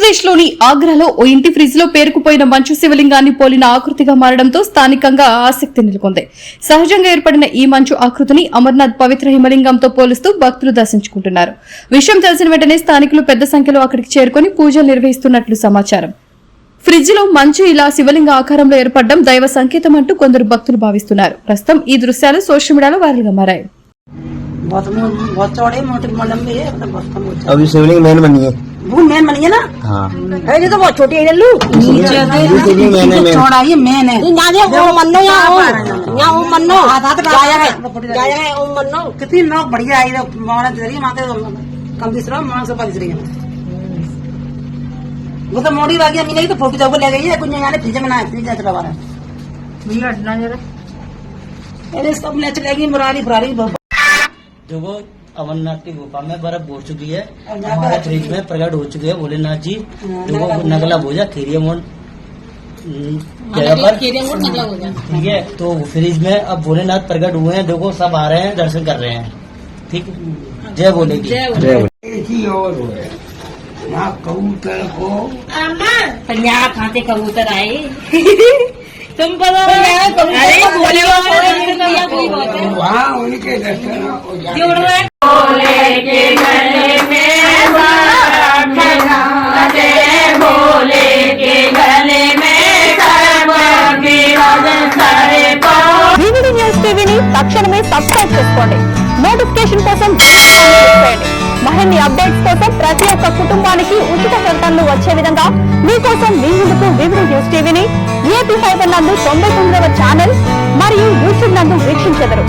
ఉత్తరప్రదేశ్లోని ఆగ్రాలో ఓ ఇంటి ఫ్రిడ్జ్ లో పేరుకుపోయిన మంచు శివలింగాన్ని పోలిన ఆకృతిగా మారడంతో స్థానికంగా ఆసక్తి నెలకొంది. సహజంగా ఏర్పడిన ఈ మంచు ఆకృతిని అమర్నాథ్ పవిత్ర హిమలింగంతో పోలుస్తూ భక్తులు దర్శించుకుంటున్నారు. విషయం తెలిసిన వెంటనే స్థానికులు పెద్ద సంఖ్యలో అక్కడికి చేరుకుని పూజలు నిర్వహిస్తున్నట్లు సమాచారం. ఫ్రిడ్జ్ లో మంచు ఇలా శివలింగ ఆకారంలో ఏర్పడడం దైవ సంకేతం అంటూ కొందరు భక్తులు భావిస్తున్నారు. ప్రస్తుతం ఈ దృశ్యాలు సోషల్ మీడియాలో వైరల్ గా మారాయి. अभी शिवलिंग मैन बनी है। वो मैन बनी है ना। हाँ ये तो बहुत छोटी है लल्लू। छोड़ा ये मैन है। वो मन्नो यहाँ वो मन्नो जाया है वो मन्नो कितनी नौक बढ़िया आई है मारा जरिए माते कम दिस रहा मां से पालिस रही है। वो तो मोड़ी वागी अम्मी नहीं तो फोटो जाओ ले गई है कुछ यहाँ फ्रिज में ना फ्रिज चला रहा है भैया हटना जरा अरे सब ने चलेगी मुरारी फरारी देखो अमरनाथ की गुफा में बर्फ हो चुकी है, हमारे फ्रिज में प्रकट हो चुके हैं भोलेनाथ जी। देखो नगला भोजा खीरिया मोड़ जगह पर ठीक है, तो फ्रिज में अब भोलेनाथ प्रकट हुए हैं। देखो सब आ रहे हैं दर्शन कर रहे हैं। ठीक, जय भोले की कबूतर को यहाँ खाते कबूतर आए तुम पता वहाँ उनके दर्शन भोले के गले में भोले के गले में వివిడి న్యూస్ టీవీని తక్షణమే సబ్స్క్రైబ్ చేసుకోండి. నోటిఫికేషన్ కోసం మరిన్ని అప్డేట్స్ కోసం ప్రతి ఒక్క కుటుంబానికి ఉచిత ప్రకటనలు వచ్చే విధంగా మీకోసం మీ ముందుకు వివిడి న్యూస్ టీవీని ఏపీ ఫైబర్ నందు 99వ ఛానల్ మరియు యూట్యూబ్ నందు వీక్షించెదరు.